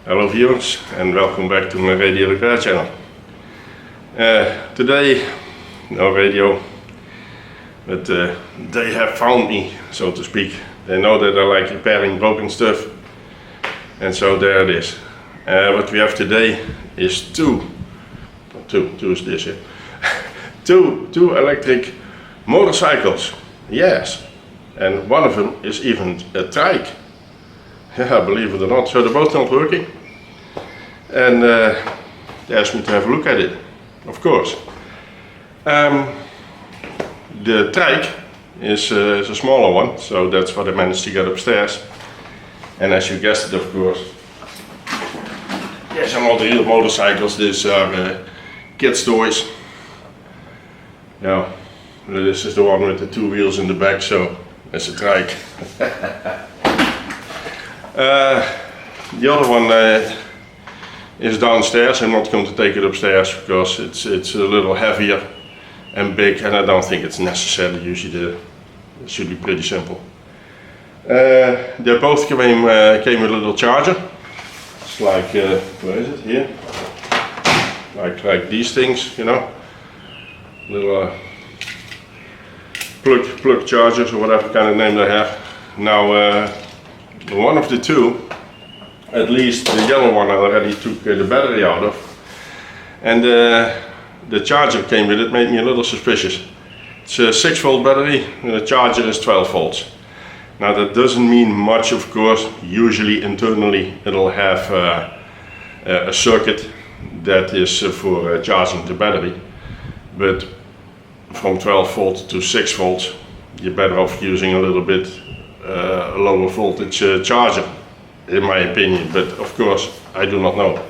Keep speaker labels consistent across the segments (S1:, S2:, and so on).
S1: Hello viewers and welcome back to my radio repair channel. Today, no radio, but they have found me, so to speak. They know that I like repairing broken stuff, and so there it is. What we have today is two is this here. two electric motorcycles, yes, and one of them is even a trike. Yeah, believe it or not, so they're both not working. And they asked me to have a look at it, of course. The trike is a smaller one, so that's what I managed to get upstairs. And as you guessed it, of course, yes, I'm not real motorcycles, these are kids' toys. Yeah, this is the one with the two wheels in the back, so it's a trike. The other one is downstairs. I'm not going to take it upstairs because it's a little heavier and big, and I don't think it's necessary. Usually it should be pretty simple. They both came with a little charger. It's like, where is it, here? Like these things, you know, little plug chargers or whatever kind of name they have. Now one of the two, at least the yellow one, I already took the battery out of, and the charger came with it, made me a little suspicious. It's a 6-volt battery and the charger is 12 volts. Now that doesn't mean much, of course. Usually internally it'll have a circuit that is for charging the battery, but from 12 volts to 6 volts you're better off using a little bit lower voltage charger, in my opinion, but of course I do not know.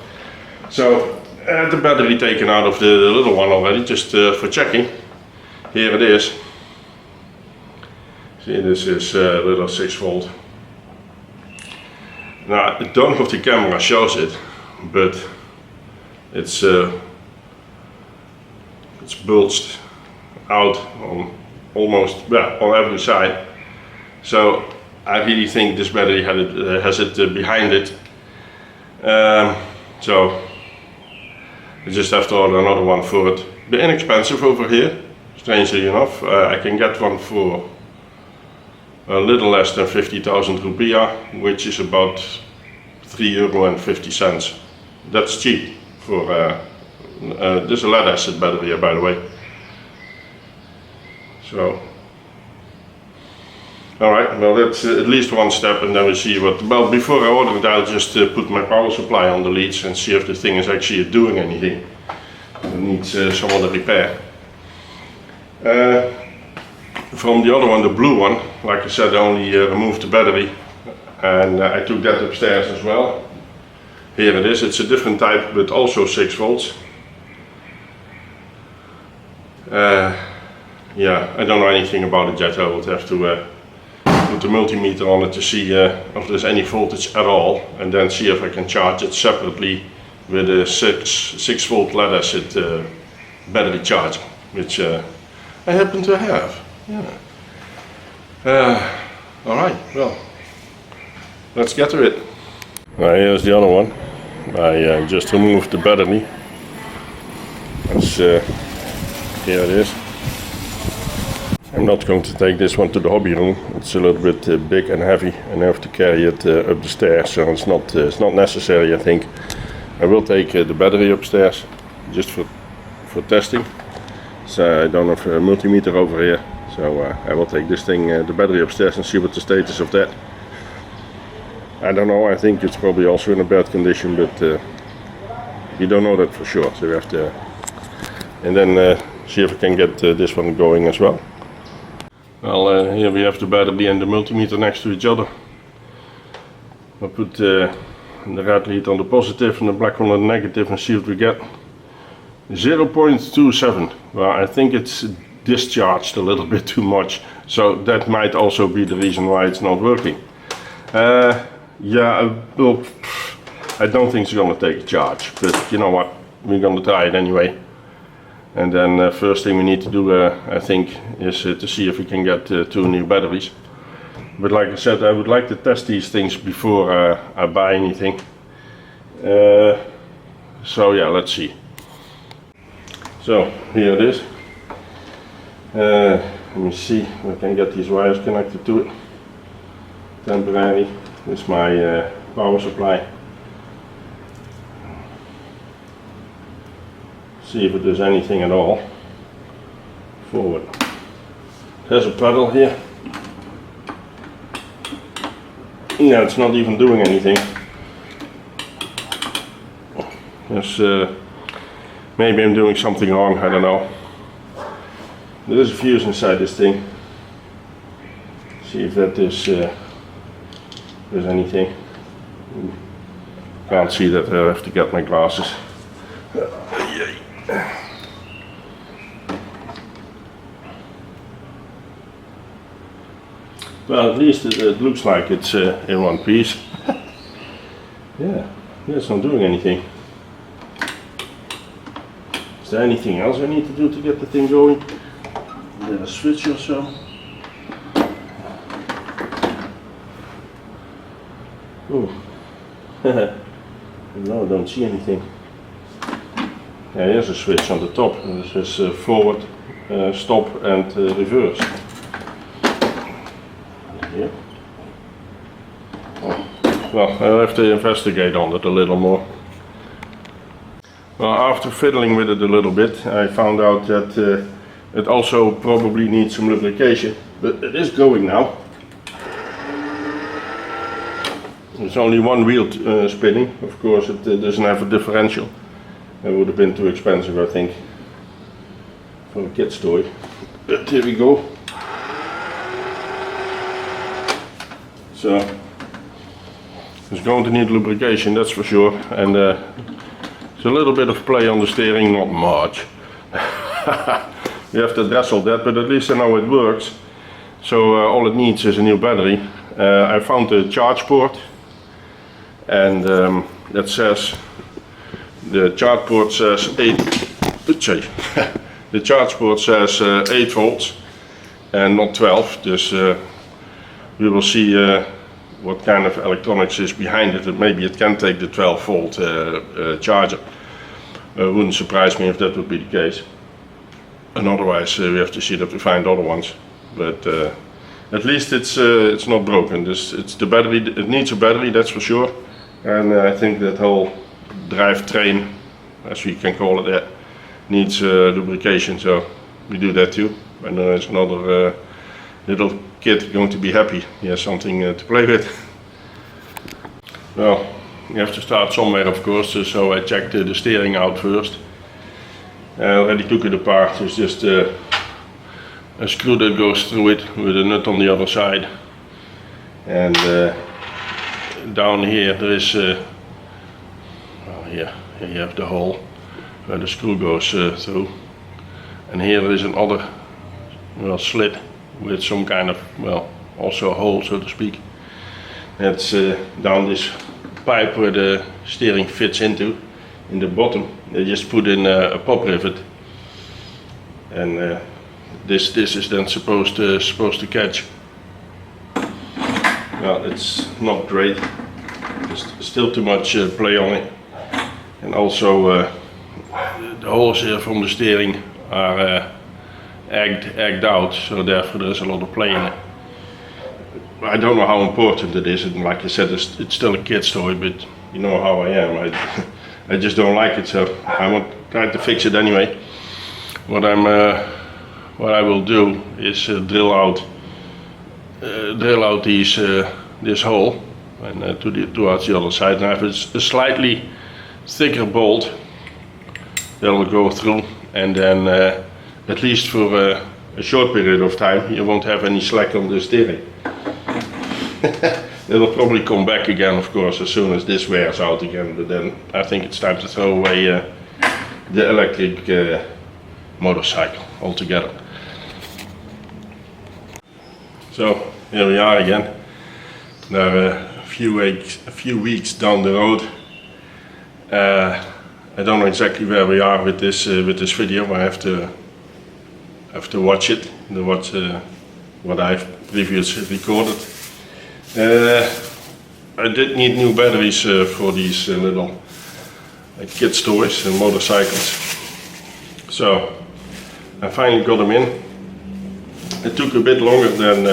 S1: So I had the battery taken out of the little one already, just for checking. Here it is. See, this is a little 6 volt. Now I don't know if the camera shows it, but it's bulged out on almost, well, on every side. So I really think this battery has it behind it. So I just have to order another one for it. They're inexpensive over here, strangely enough. I can get one for a little less than 50,000 rupiah, which is about €3.50. That's cheap for this is a lead acid battery, by the way. So alright, well that's at least one step, and then we see what, well, before I order it I'll just put my power supply on the leads and see if the thing is actually doing anything. It needs some other repair. From the other one, the blue one, like I said, I only removed the battery, and I took that upstairs as well. Here it is, it's a different type but also 6 volts. Yeah, I don't know anything about it yet. I would have to put the multimeter on it to see if there's any voltage at all, and then see if I can charge it separately with a 6 volt lead acid battery charger, which I happen to have. Yeah. Alright, well, let's get to it. Now here's the other one. I just removed the battery. That's, here it is. I'm not going to take this one to the hobby room. It's a little bit big and heavy, and I have to carry it up the stairs, so it's not necessary, I think. I will take the battery upstairs just for testing. So I don't have a multimeter over here, so I will take this thing, the battery upstairs, and see what the status of that. I don't know, I think it's probably also in a bad condition, but you don't know that for sure, so we have to, and then see if I can get this one going as well. Well, here we have the battery and the multimeter next to each other. I'll put the red lead on the positive and the black one on the negative and see what we get. 0.27. Well, I think it's discharged a little bit too much, so that might also be the reason why it's not working. Yeah, well, I don't think it's gonna take a charge, but you know what, we're gonna try it anyway. And then first thing we need to do, I think, is to see if we can get 2 new batteries. But like I said, I would like to test these things before I buy anything. So yeah, let's see. So here it is. Let me see if I can get these wires connected to it. Temporary. This is my power supply. See if it does anything at all. Forward. There's a pedal here. Yeah, it's not even doing anything. There's, maybe I'm doing something wrong, I don't know. There is a fuse inside this thing. See if that is there's anything. Can't see that. I have to get my glasses. Well, at least it looks like it's in one piece. Yeah, it's not doing anything. Is there anything else I need to do to get the thing going? Is there a switch or so? Oh, no, I don't see anything. Yeah, here's a switch on the top. This is forward, stop and reverse. Here. Oh. Well, I'll have to investigate on it a little more. Well, after fiddling with it a little bit, I found out that it also probably needs some lubrication, but it is going now. There's only one wheel spinning. Of course, it doesn't have a differential. That would have been too expensive, I think, for a kid's toy. But here we go. So it's going to need lubrication, that's for sure. And there's a little bit of play on the steering, not much. You have to wrestle that, but at least I know it works. So all it needs is a new battery. I found the charge port, and that says, the charge port says 8. The charge port says 8 volts and not 12. Dus we will see what kind of electronics is behind it. Maybe it can take the 12 volt charger. Wouldn't surprise me if that would be the case. And otherwise we have to see that we find other ones. But at least it's not broken. It's the battery. It needs a battery, that's for sure. And I think that whole drivetrain, as we can call it, that needs lubrication. So we do that too. And there's another little kid going to be happy. He has something to play with. Well, you have to start somewhere, of course. So I checked the steering out first. I already took it apart. It's just a screw that goes through it with a nut on the other side. And down here there is, well, here you have the hole where the screw goes through. And here there is another, well, slit with some kind of, well, also a hole, so to speak. That's down this pipe where the steering fits into. In the bottom they just put in a pop rivet, and this is then supposed to catch. Well, it's not great. There's still too much play on it, and also the holes here from the steering are egged out, so therefore there's a lot of play in it. I don't know how important it is, and like I said, it's still a kid's toy, but you know how I am. I just don't like it, so I want to try to fix it anyway. What I will do is drill out this hole and towards the other side, and I have a slightly thicker bolt that will go through, and then at least for a short period of time you won't have any slack on the steering. It'll probably come back again, of course, as soon as this wears out again, but then I think it's time to throw away the electric motorcycle altogether. So here we are again. Now a few weeks down the road. I don't know exactly where we are with this video. I have to watch it, what I've previously recorded. I did need new batteries for these little kids' toys and motorcycles. So I finally got them in. It took a bit longer than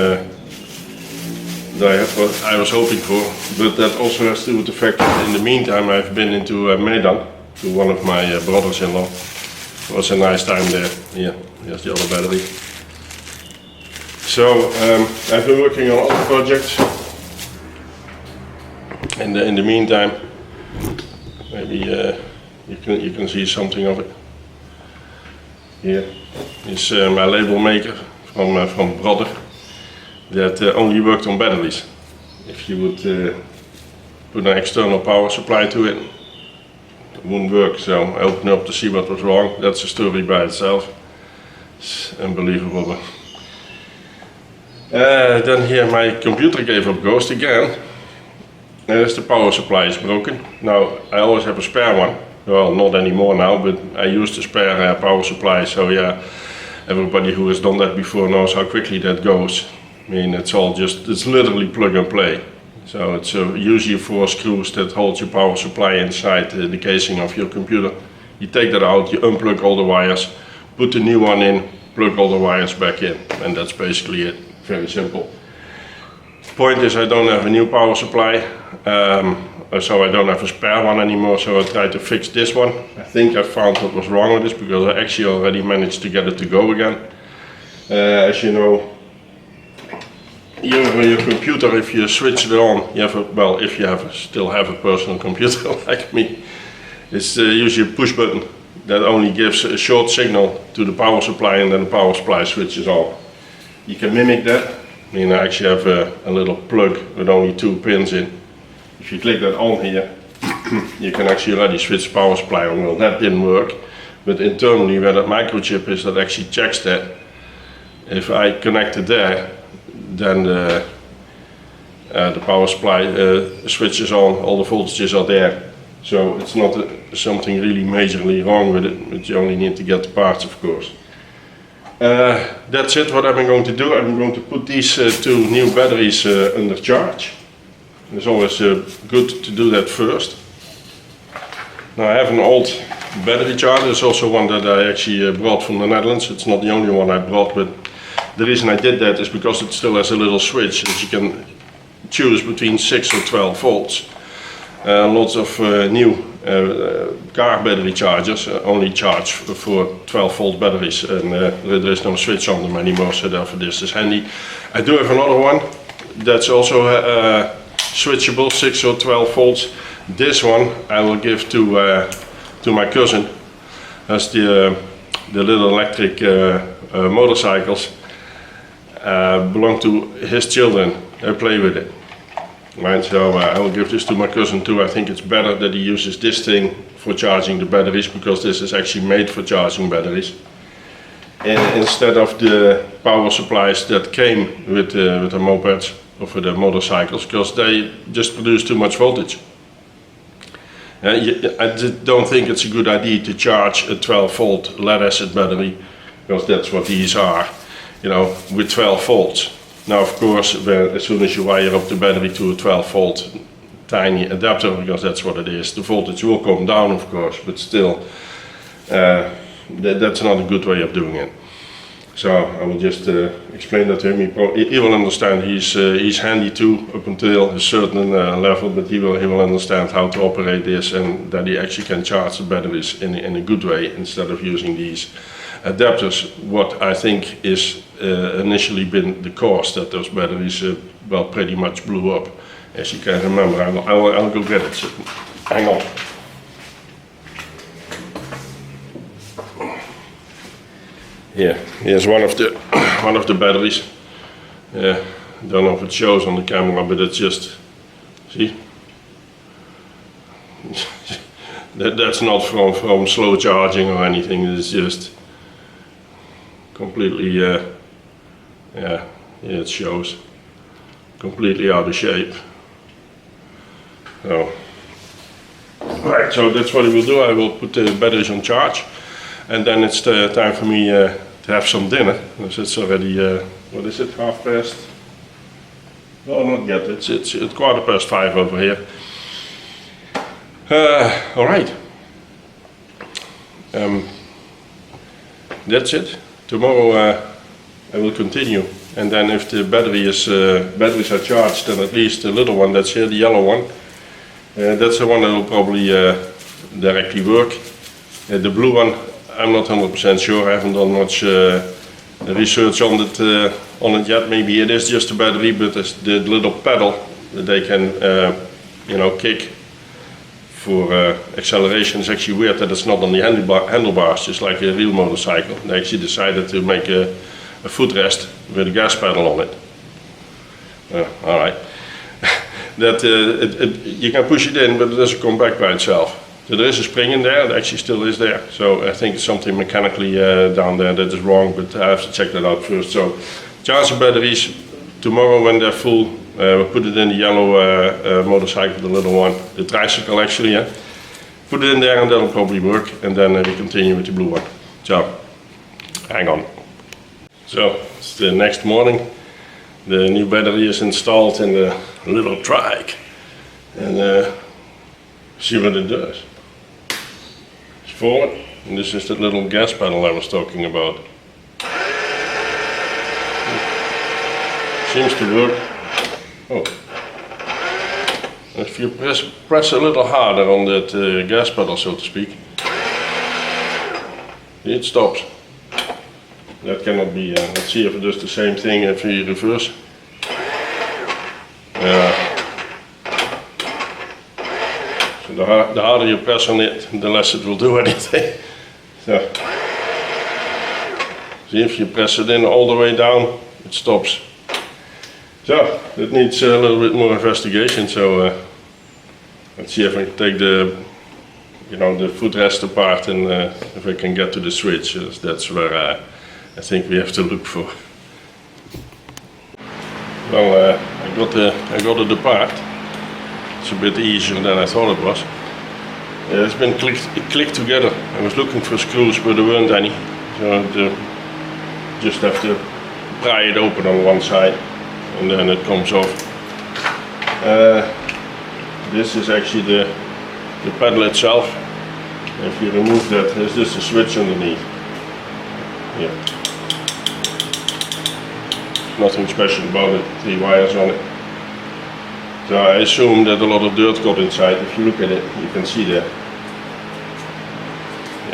S1: what I was hoping for, but that also has to do with the fact that in the meantime I've been into Medan to one of my brothers-in-law. It was a nice time there. Here, here's the other battery. So I've been working on other projects. In the meantime, maybe you can see something of it. Here is my label maker from Brother that only worked on batteries. If you would put an external power supply to it, it wouldn't work. So I opened up to see what was wrong. That's a story by itself. It's unbelievable. Then here my computer gave up ghost again. As the power supply is broken. Now I always have a spare one. Well, not anymore now, but I used a spare power supply. So yeah, everybody who has done that before knows how quickly that goes. I mean, it's literally plug and play. So it's usually 4 screws that hold your power supply inside the casing of your computer. You take that out, you unplug all the wires, put the new one in, plug all the wires back in, and that's basically it. Very simple. Point is, I don't have a new power supply, so I don't have a spare one anymore, so I tried to fix this one. I think I found what was wrong with this, because I actually already managed to get it to go again. As you know, your computer, if you switch it on, you have if you still have a personal computer like me, it's usually a push button that only gives a short signal to the power supply, and then the power supply switches on. You can mimic that. I mean, I actually have a little plug with only 2 pins in. If you click that on here, you can actually already switch the power supply on. Well, that didn't work, but internally where that microchip is, that actually checks that. If I connect it there, then the power supply switches on, all the voltages are there. So it's not something really majorly wrong with it, but you only need to get the parts, of course. That's it, what I'm going to do. I'm going to put these 2 new batteries under charge. It's always good to do that first. Now I have an old battery charger. There's also one that I actually brought from the Netherlands. It's not the only one I brought, but the reason I did that is because it still has a little switch that you can choose between 6 or 12 volts. Lots of new car battery chargers only charge for 12 volt batteries, and there is no switch on them anymore, so therefore this is handy. I do have another one that's also switchable, 6 or 12 volts. This one I will give to my cousin. That's the little electric motorcycles belong to his children. They play with it. Right, so I will give this to my cousin too. I think it's better that he uses this thing for charging the batteries, because this is actually made for charging batteries. And instead of the power supplies that came with the mopeds or for the motorcycles, because they just produce too much voltage. I don't think it's a good idea to charge a 12 volt lead acid battery, because that's what these are, you know, with 12 volts. Now of course, as soon as you wire up the battery to a 12 volt tiny adapter, because that's what it is, the voltage will come down of course, but still, that's not a good way of doing it. So I will just explain that to him. He will understand. He's handy too up until a certain level, but he will understand how to operate this, and that he actually can charge the batteries in a good way instead of using these adapters. What I think is initially been the cause that those batteries pretty much blew up. As you can remember, I'll go get it. So, hang on. Here's one of the batteries. Don't know if it shows on the camera, but it's just, see, that's not from slow charging or anything. It's just completely, it shows completely out of shape. So, right, so that's what I will do. I will put the batteries on charge, and then it's time for me to have some dinner. Because it's already, what is it, 5:30? No, not yet. It's 5:15 over here. All right. That's it. Tomorrow I will continue, and then if the batteries are charged, then at least the little one that's here, the yellow one, that's the one that will probably directly work. The blue one, I'm not 100% sure. I haven't done much research on it yet. Maybe it is just a battery, but it's the little pedal that they can kick for acceleration. Is actually weird that it's not on the handlebars, just like a real motorcycle. They actually decided to make a footrest with a gas pedal on it. All right. That you can push it in, but it doesn't come back by itself. So there is a spring in there. It actually still is there. So I think it's something mechanically down there that is wrong, but I have to check that out first. So charge the batteries tomorrow when they're full. We'll put it in the yellow motorcycle, the little one, the tricycle actually. Yeah. Put it in there and that'll probably work. And then we continue with the blue one. So hang on. So it's the next morning. The new battery is installed in the little trike, and see what it does. It's forward, and this is the little gas pedal I was talking about. Seems to work. Oh, if you press a little harder on that gas pedal, so to speak, it stops. That cannot be. Let's see if it does the same thing if we reverse. So the harder you press on it, the less it will do anything. So, see, if you press it in all the way down, it stops. So that needs a little bit more investigation. So let's see if I can take the footrest apart and if I can get to the switch. That's where I think we have to look for. Well, I got it apart. It's a bit easier than I thought it was. It's been clicked together. I was looking for screws, but there weren't any. So just have to pry it open on one side, and then it comes off. This is actually the pedal itself. If you remove that, there's just a switch underneath. Yeah. Nothing special about it, 3 wires on it. So I assume that a lot of dirt got inside. If you look at it, you can see that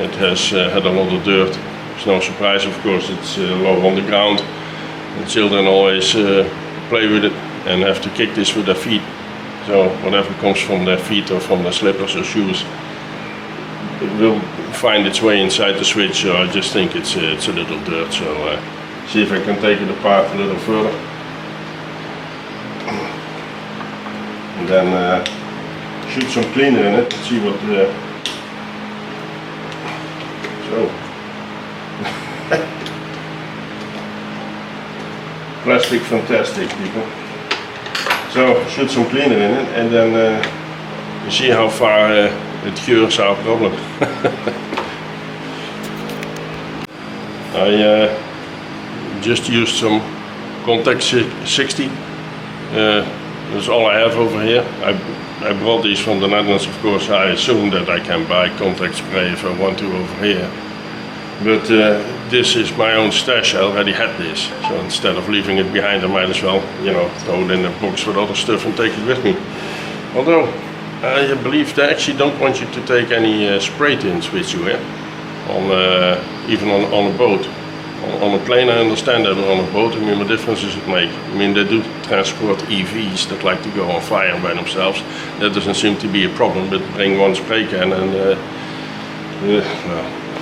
S1: it has had a lot of dirt. It's no surprise, of course, it's low on the ground. And children always play with it and have to kick this with their feet. So whatever comes from their feet or from their slippers or shoes, it will find its way inside the switch. So I just think it's a little dirt. So see if I can take it apart a little further. And then shoot some cleaner in it and see what so plastic fantastic, people. So shoot some cleaner in it and then you see how far it cures our problem. I just used some Contact 60. That's all I have over here. I brought these from the Netherlands, of course. I assume that I can buy contact spray if I want to over here. But this is my own stash. I already had this. So instead of leaving it behind, I might as well, throw it in a box with other stuff and take it with me. Although, I believe they actually don't want you to take any spray tins with you here. Even on a boat. On a plane I understand that, but on a boat, I mean, what difference does it make? I mean, they do transport EVs that like to go on fire by themselves. That doesn't seem to be a problem, but bring one spray can and, well,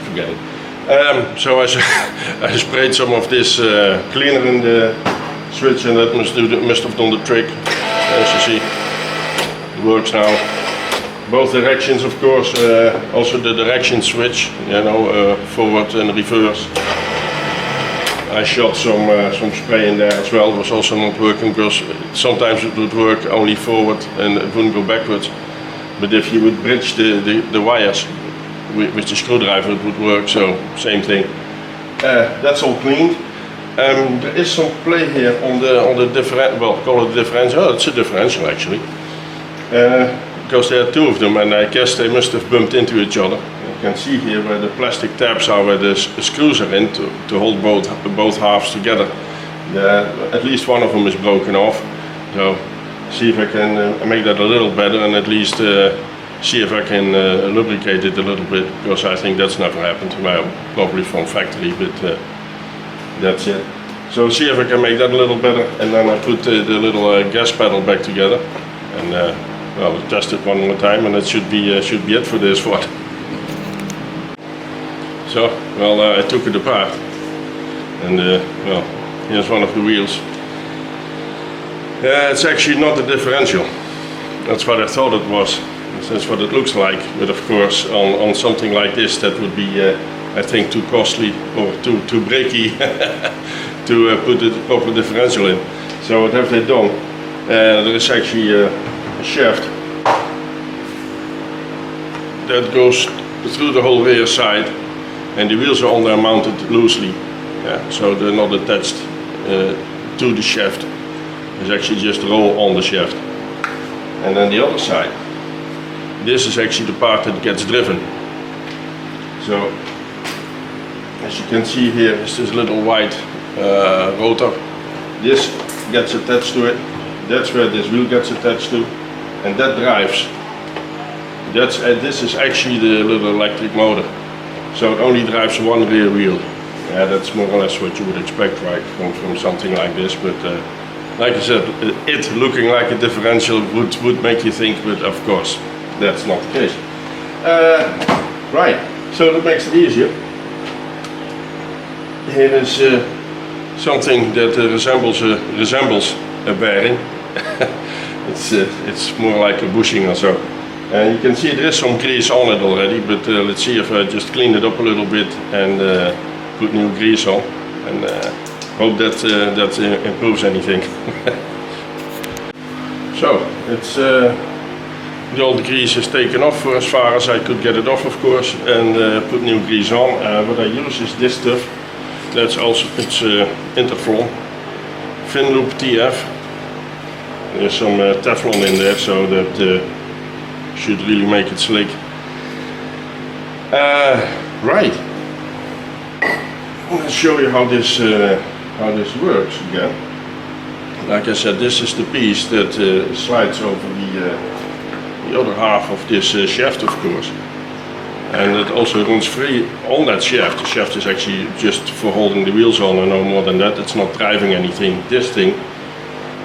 S1: forget it. So I sprayed some of this cleaner in the switch, and that must have done the trick. As you see, it works now. Both directions, of course, also the direction switch, forward and reverse. I shot some spray in there as well. It was also not working because sometimes it would work only forward and it wouldn't go backwards. But if you would bridge the wires with the screwdriver, it would work. So same thing. That's all cleaned. There is some play here on the different, well, call it a differential. Oh, it's a differential actually, because there are two of them, and I guess they must have bumped into each other. You can see here where the plastic tabs are, where the screws are in to hold both halves together. At least one of them is broken off. So see if I can make that a little better, and at least see if I can lubricate it a little bit, because I think that's never happened. Well, probably from factory, but that's it. So see if I can make that a little better, and then I put the little gas pedal back together, and well, test it one more time, and that should be it for this one. So, well, I took it apart, and well, here's one of the wheels. It's actually not a differential. That's what I thought it was. That's what it looks like, but of course on something like this that would be I think too costly or too breaky to put the proper differential in. So what have they done? There is actually a shaft that goes through the whole rear side, and the wheels are on there mounted loosely, so they're not attached to the shaft. It's actually just a roll on the shaft. And then the other side, this is actually the part that gets driven. So as you can see here is this little white rotor. This gets attached to it. That's where this wheel gets attached to, and that drives. This is actually the little electric motor. So it only drives one rear wheel. Yeah, that's more or less what you would expect, right, from something like this. But like I said, it looking like a differential would make you think, but of course that's not the case. Right, so that makes it easier. Here is something that resembles a bearing. It's more like a bushing or so. And you can see there is some grease on it already, but let's see if I just clean it up a little bit and put new grease on, and hope that improves anything. So it's the old grease is taken off for as far as I could get it off, of course, and put new grease on. What I use is this stuff. That's also, it's Interflon fin loop TF. There's some Teflon in there, so that should really make it slick. Right. Let's show you how this works again. Like I said, this is the piece that slides over the other half of this shaft, of course. And it also runs free on that shaft. The shaft is actually just for holding the wheels on and no more than that. It's not driving anything. This thing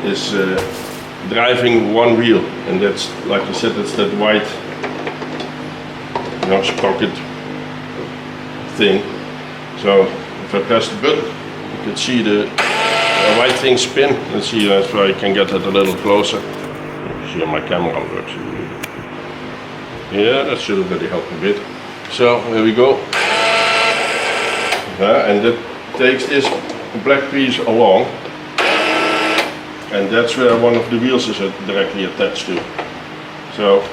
S1: is driving one wheel, and that's, like I said, that's that white sprocket thing. So if I press the button, you can see the white thing spin. Let's see if I can get that a little closer. See how my camera works. Yeah, that should already help a bit. So here we go. And that takes this black piece along, and that's where one of the wheels is directly attached to. So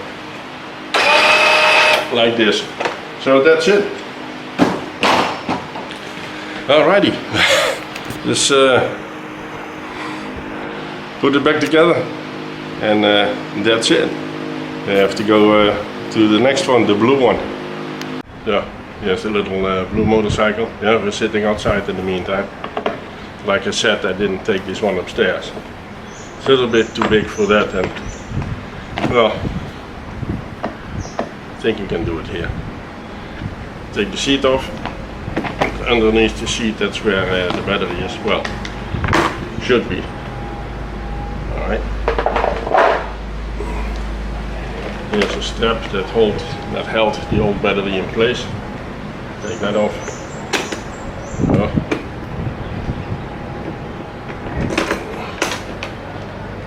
S1: like this. So that's it. Alrighty. Let's put it back together, and that's it. I have to go to the next one, the blue one. Yeah, here's a little blue motorcycle. Yeah, we're sitting outside in the meantime. Like I said, I didn't take this one upstairs. It's a little bit too big for that, and well, I think you can do it here. Take the seat off. Underneath the seat, that's where the battery is. Well, should be. Alright. Here's a strap that held the old battery in place. Take that off. Oh.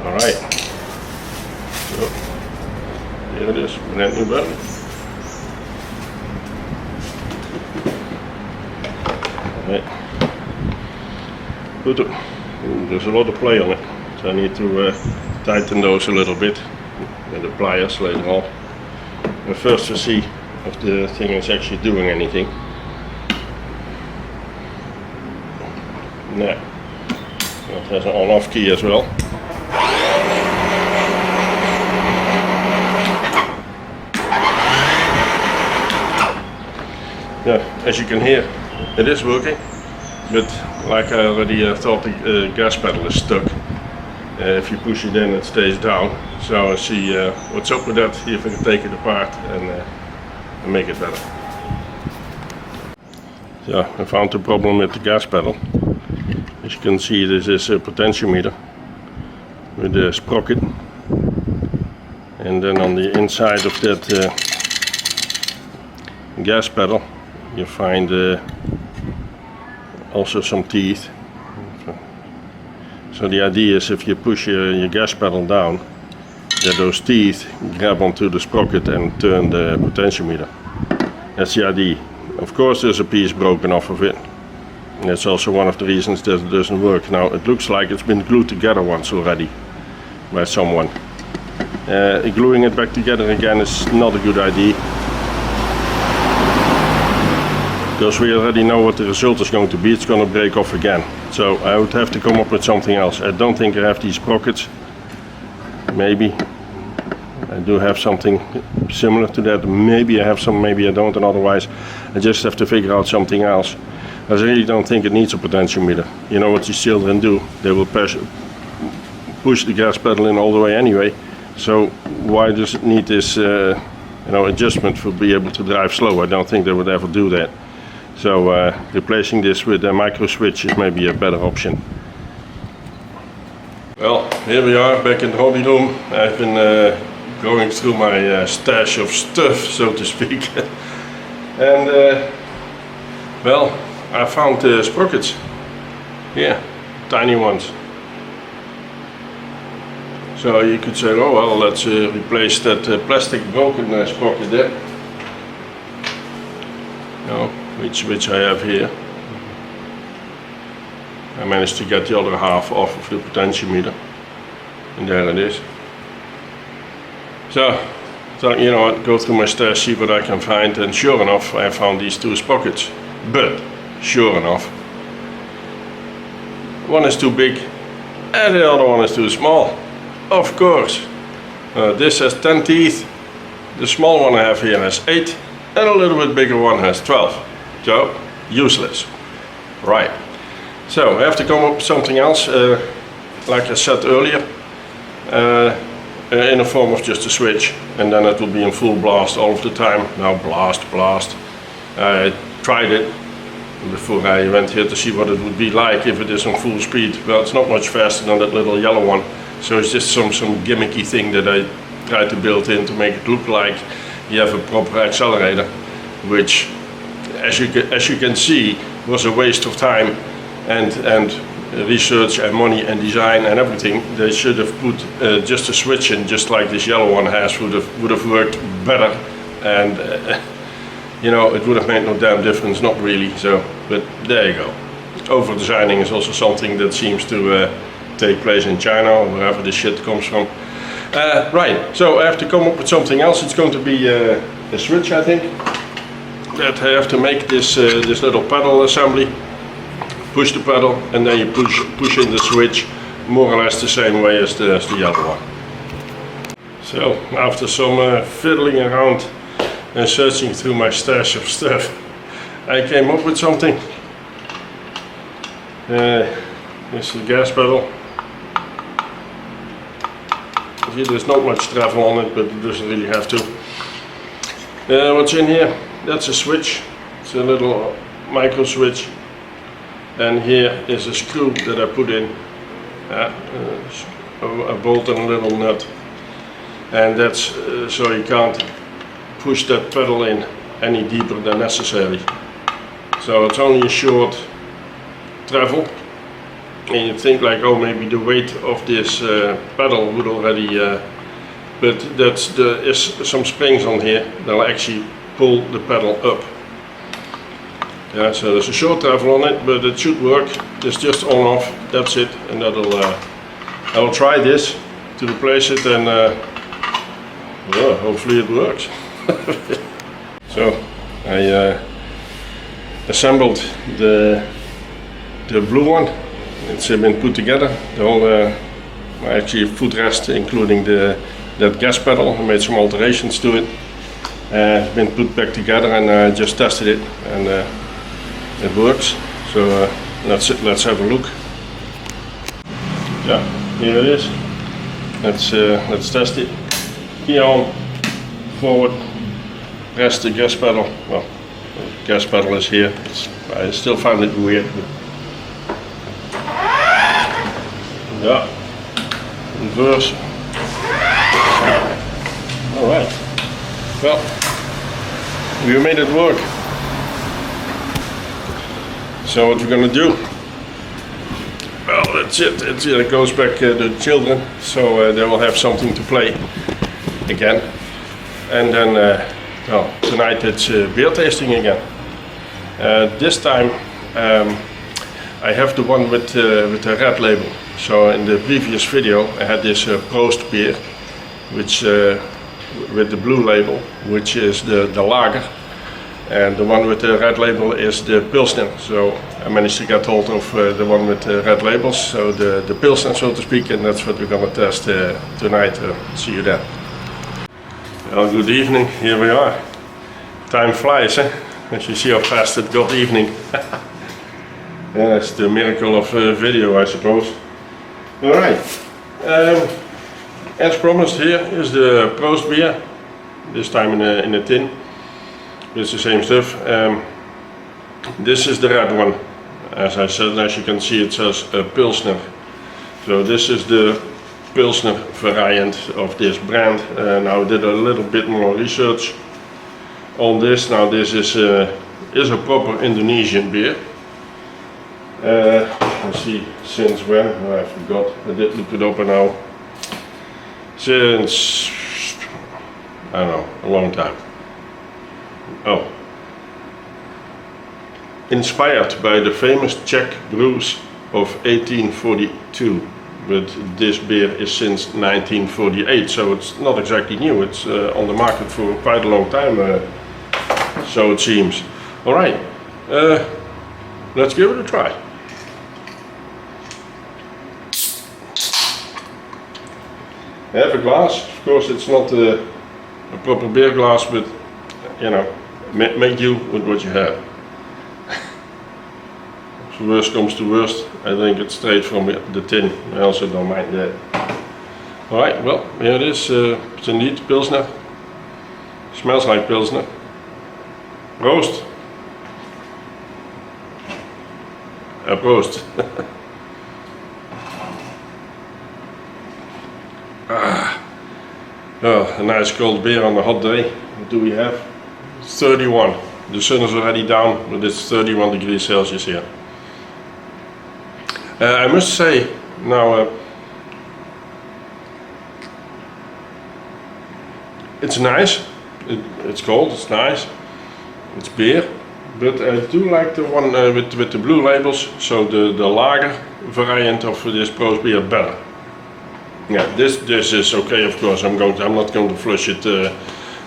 S1: Alright. So, here it is, brand new battery. Right. Good. There's a lot of play on it, so I need to tighten those a little bit with the pliers later on. But first to see if the thing is actually doing anything. Yeah, it has an on-off key as well. Yeah, as you can hear, it is working, but like I already thought, the gas pedal is stuck. If you push it in, it stays down. So I'll see what's up with that, see if I can take it apart and make it better. So I found the problem with the gas pedal. As you can see, this is a potentiometer with a sprocket, and then on the inside of that gas pedal you find also some teeth. So the idea is, if you push your gas pedal down, that those teeth grab onto the sprocket and turn the potentiometer. That's the idea. Of course there's a piece broken off of it. And that's also one of the reasons that it doesn't work. Now it looks like it's been glued together once already by someone. Gluing it back together again is not a good idea, because we already know what the result is going to be. It's going to break off again. So I would have to come up with something else. I don't think I have these sprockets. Maybe I do have something similar to that. Maybe I have some, maybe I don't, and otherwise I just have to figure out something else. I really don't think it needs a potentiometer. You know what these children do? They will push the gas pedal in all the way anyway. So why does it need this adjustment for be able to drive slow? I don't think they would ever do that. So replacing this with a micro switch is maybe a better option. Well, here we are back in the hobby room. I've been going through my stash of stuff, so to speak. And well, I found sprockets. Yeah, tiny ones. So you could say, oh well, let's replace that plastic broken sprocket there. No. Which I have here. I managed to get the other half off of the potentiometer, and there it is. So you know what, go through my stash, see what I can find, and sure enough I found these two sprockets. But sure enough, one is too big and the other one is too small. Of course. This has 10 teeth, the small one I have here has 8, and a little bit bigger one has 12. So, useless. Right. So, I have to come up with something else, like I said earlier, in the form of just a switch, and then it will be in full blast all of the time. Now, blast. I tried it before I went here to see what it would be like if it is on full speed. Well, it's not much faster than that little yellow one, so it's just some gimmicky thing that I tried to build in to make it look like you have a proper accelerator, which as you can see was a waste of time and research and money and design and everything. They should have put just a switch in, just like this yellow one has, would have worked better, and you know, it would have made no damn difference, not really. So, but there you go. Over designing is also something that seems to take place in China or wherever this shit comes from. Right, so I have to come up with something else. It's going to be a switch, I think. That I have to make this this little pedal assembly. Push the pedal and then you push in the switch, more or less the same way as the other one. So after some fiddling around and searching through my stash of stuff, I came up with something. This is the gas pedal. See, there's not much travel on it, but it doesn't really have to. What's in here? That's a switch. It's a little micro switch. And here is a screw that I put in. A bolt and a little nut. And that's so you can't push that pedal in any deeper than necessary. So it's only a short travel. And you think like, oh, maybe the weight of this pedal would already, but there is some springs on here that'll actually pull the pedal up. Yeah, so there's a short travel on it, but it should work. It's just on off, that's it, and that'll. I will try this to replace it, and well, hopefully it works. So I assembled the blue one it's been put together. The whole actually footrest, including that gas pedal. I made some alterations to it. It's been put back together, and I just tested it, and it works. So let's have a look. Yeah, here it is. Let's test it. Key on, forward, press the gas pedal. Well, the gas pedal is here. I still find it weird. Yeah, reverse. Alright, well, we made it work. So what we're gonna do? Well, that's it. It goes back to the children, so they will have something to play again. And then, well, tonight it's beer tasting again. This time I have the one with the red label. So in the previous video I had this Prost beer, which with the blue label, which is the lager, and the one with the red label is the Pilsner. So I managed to get hold of the one with the red labels, so the Pilsner, so to speak, and that's what we're gonna test tonight. See you then. Well, good evening. Here we are. Time flies, eh? As you see how fast it got evening. Yeah, it's the miracle of video, I suppose. Alright, as promised, here is the Prost beer, this time in a tin. It's the same stuff. This is the red one. As I said, as you can see, it says Pilsner. So this is the Pilsner variant of this brand. Now I did a little bit more research on this. Now this is a proper Indonesian beer. Let's see, since when? Oh, I forgot. I did look it up now. Since, I don't know, a long time. Oh. Inspired by the famous Czech brews of 1842. But this beer is since 1948, so it's not exactly new. It's on the market for quite a long time, so it seems. Alright, let's give it a try. I have a glass. Of course, it's not a proper beer glass, but you know, make do with what you have. If worst comes to worst, I drink it straight from the tin. I also don't mind that. Alright, well, here it is. It's indeed Pilsner. Smells like Pilsner. Prost. Prost. Oh, a nice cold beer on a hot day. What do we have? 31. The sun is already down, but it's 31 degrees Celsius here. I must say, now, it's nice. It's cold, it's nice. It's beer. But I do like the one with the blue labels, so the lager variant of this Prost beer better. Yeah, this is okay, of course. I'm not going to flush it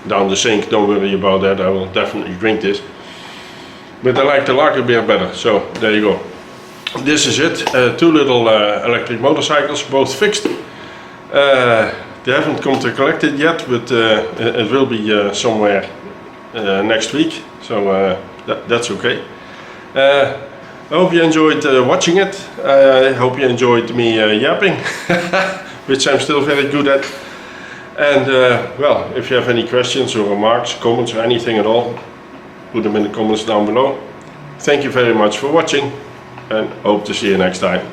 S1: down the sink. Don't worry about that. I will definitely drink this. But I like the lager beer better. So there you go. This is it. Two little electric motorcycles, both fixed. They haven't come to collect it yet, but it will be somewhere next week. So that's okay. I hope you enjoyed watching it. I hope you enjoyed me yapping. Which I'm still very good at. And well, if you have any questions or remarks, comments or anything at all, put them in the comments down below. Thank you very much for watching, and hope to see you next time.